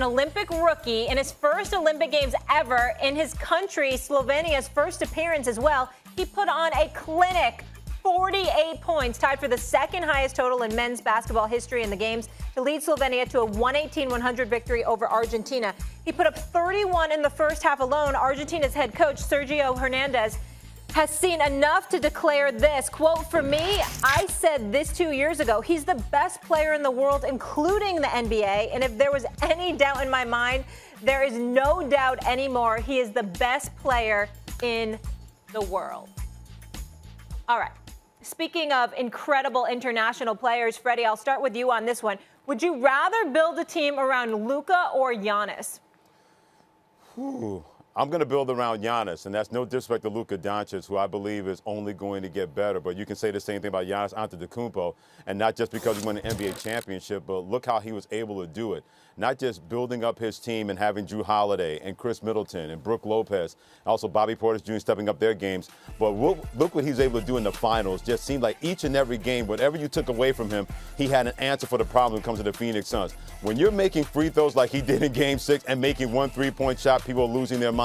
an Olympic rookie in his first Olympic Games ever in his country, Slovenia's first appearance as well. He put on a clinic. 48 points, tied for the second highest total in men's basketball history in the games, to lead Slovenia to a 118-100 victory over Argentina. He put up 31 in the first half alone. Argentina's head coach, Sergio Hernandez, has seen enough to declare this, quote, "For me, I said this 2 years ago. He's the best player in the world, including the NBA. And if there was any doubt in my mind, there is no doubt anymore. He is the best player in the world." All right. Speaking of incredible international players, Freddie, I'll start with you on this one. Would you rather build a team around Luka or Giannis? I'm going to build around Giannis, and that's no disrespect to Luka Doncic, who I believe is only going to get better. But you can say the same thing about Giannis Antetokounmpo, and not just because he won an NBA championship, but look how he was able to do it. Not just building up his team and having Drew Holiday and Chris Middleton and Brook Lopez, also Bobby Portis Jr. stepping up their games. But look what he's able to do in the finals. Just seemed like each and every game, whatever you took away from him, he had an answer for the problem when it comes to the Phoenix Suns. When you're making free throws like he did in Game 6 and making one three-point shot, people are losing their minds.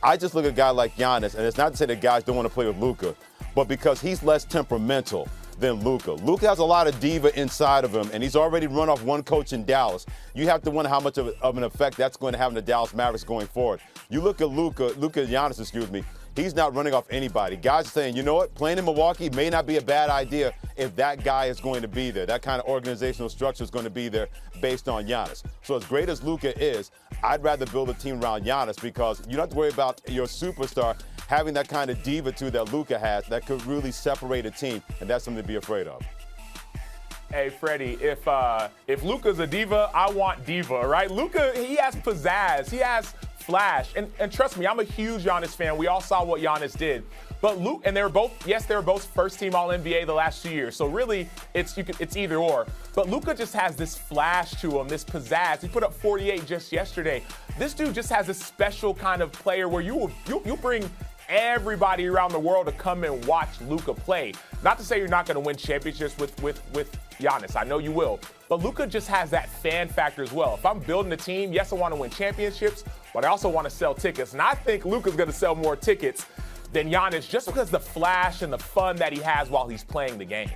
I just look at a guy like Giannis, and it's not to say that guys don't want to play with Luka, but because he's less temperamental than Luka. Luka has a lot of diva inside of him, and he's already run off one coach in Dallas. You have to wonder how much of an effect that's going to have on the Dallas Mavericks going forward. You look at Giannis, he's not running off anybody. Guys are saying, you know what, playing in Milwaukee may not be a bad idea if that guy is going to be there. That kind of organizational structure is going to be there based on Giannis. So as great as Luka is, I'd rather build a team around Giannis because you don't have to worry about your superstar having that kind of diva that Luka has that could really separate a team, and that's something to be afraid of. Hey, Freddie, if Luka's a diva, I want diva, right? Luka, he has pizzazz. He has flash. And trust me, I'm a huge Giannis fan. We all saw what Giannis did. But Luka, and they were both first-team All-NBA the last 2 years. So really, it's either or. But Luka just has this flash to him, this pizzazz. He put up 48 just yesterday. This dude just has a special kind of player where you bring everybody around the world to come and watch Luka play. Not to say you're not going to win championships with Giannis. I know you will. But Luka just has that fan factor as well. If I'm building a team, yes, I want to win championships, but I also want to sell tickets. And I think Luka's going to sell more tickets than Giannis just because the flash and the fun that he has while he's playing the game.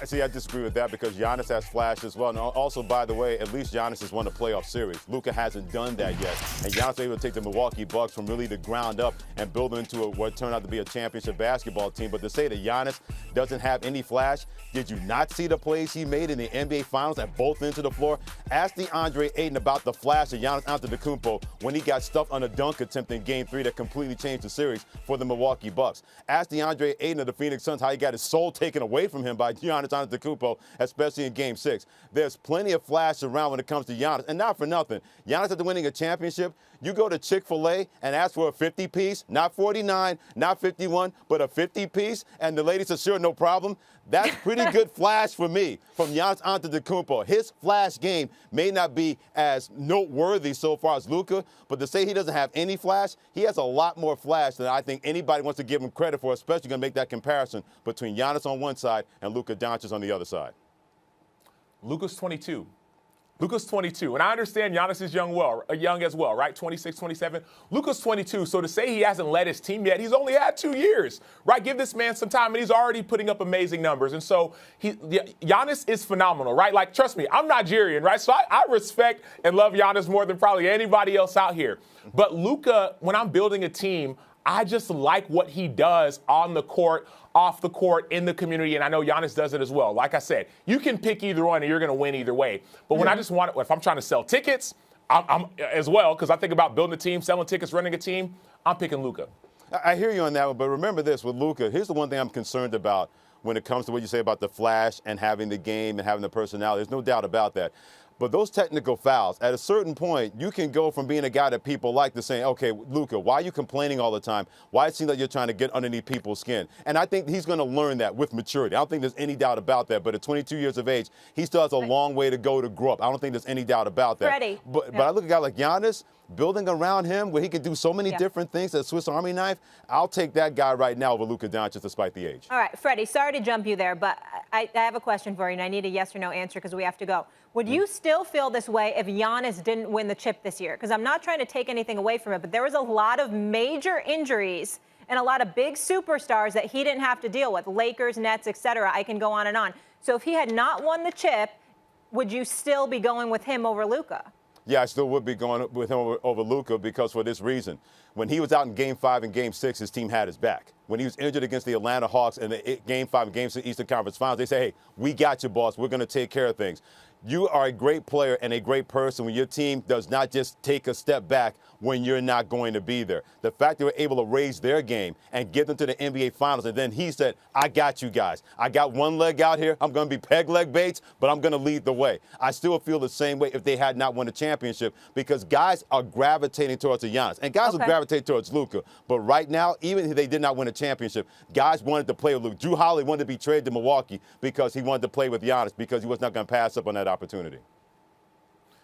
See, I disagree with that because Giannis has flash as well. And also, by the way, at least Giannis has won a playoff series. Luka hasn't done that yet. And Giannis was able to take the Milwaukee Bucks from really the ground up and build them into what turned out to be a championship basketball team. But to say that Giannis doesn't have any flash, did you not see the plays he made in the NBA Finals at both ends of the floor? Ask DeAndre Ayton about the flash of Giannis Antetokounmpo when he got stuffed on a dunk attempt in Game 3 that completely changed the series for the Milwaukee Bucks. Ask DeAndre Ayton of the Phoenix Suns how he got his soul taken away from him by Giannis Antetokounmpo, especially in Game 6. There's plenty of flash around when it comes to Giannis, and not for nothing. Giannis, after winning a championship, you go to Chick-fil-A and ask for a 50-piece, not 49, not 51, but a 50-piece, and the lady says, sure, no problem. That's pretty good flash for me from Giannis Antetokounmpo. His flash game may not be as noteworthy so far as Luka, but to say he doesn't have any flash, he has a lot more flash than I think anybody wants to give him credit for, especially going to make that comparison between Giannis on one side and Luka Doncic on the other side. Luka's 22. Luka's 22, and I understand Giannis is young as well, right? 26, 27. Luka's 22, so to say he hasn't led his team yet, he's only had 2 years, right? Give this man some time, and he's already putting up amazing numbers. And so Giannis is phenomenal, right? Like, trust me, I'm Nigerian, right? So I respect and love Giannis more than probably anybody else out here. But Luka, when I'm building a team, I just like what he does on the court, off the court, in the community, and I know Giannis does it as well. Like I said, you can pick either one and you're going to win either way. But when if I'm trying to sell tickets, I'm as well, because I think about building a team, selling tickets, running a team, I'm picking Luka. I hear you on that one, but remember this, with Luka, here's the one thing I'm concerned about when it comes to what you say about the flash and having the game and having the personality. There's no doubt about that. But those technical fouls, at a certain point, you can go from being a guy that people like to saying, okay, Luka, why are you complaining all the time? Why it seems like you're trying to get underneath people's skin? And I think he's going to learn that with maturity. I don't think there's any doubt about that. But at 22 years of age, he still has a long way to go to grow up. I don't think there's any doubt about that. Freddie. But I look at a guy like Giannis, building around him where he can do so many different things, a Swiss Army knife. I'll take that guy right now over Luka Doncic despite the age. All right, Freddie, sorry to jump you there, but I have a question for you, and I need a yes or no answer because we have to go. Would you still feel this way if Giannis didn't win the chip this year? Because I'm not trying to take anything away from it, but there was a lot of major injuries and a lot of big superstars that he didn't have to deal with, Lakers, Nets, etc. I can go on and on. So if he had not won the chip, would you still be going with him over Luka? Yeah, I still would be going with him over Luka because for this reason. When he was out in Game 5 and Game 6, his team had his back. When he was injured against the Atlanta Hawks in the Game 5 and Game 6 Eastern Conference Finals, they say, hey, we got you, boss. We're going to take care of things. You are a great player and a great person when your team does not just take a step back when you're not going to be there. The fact they were able to raise their game and get them to the NBA Finals, and then he said, I got you guys. I got one leg out here. I'm going to be peg leg Bates, but I'm going to lead the way. I still feel the same way if they had not won a championship because guys are gravitating towards a Giannis. And guys will gravitate towards Luka. But right now, even if they did not win a championship, guys wanted to play with Luka. Drew Holiday wanted to be traded to Milwaukee because he wanted to play with Giannis because he was not going to pass up on that opportunity.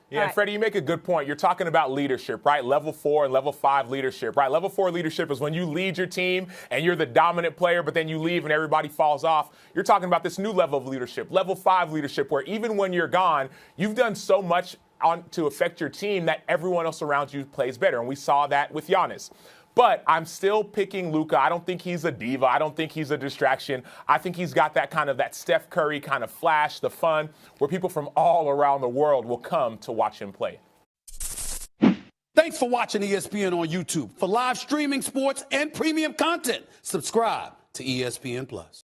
Yeah, Freddie, you make a good point. You're talking about leadership, right? Level 4 and level 5 leadership, right? Level 4 leadership is when you lead your team and you're the dominant player, but then you leave and everybody falls off. You're talking about this new level of leadership, level 5 leadership, where even when you're gone, you've done so much to affect your team that everyone else around you plays better. And we saw that with Giannis. But I'm still picking Luka. I don't think he's a diva. I don't think he's a distraction. I think he's got that Steph Curry kind of flash, the fun, where people from all around the world will come to watch him play. Thanks for watching ESPN on YouTube. For live streaming, sports, and premium content, subscribe to ESPN+.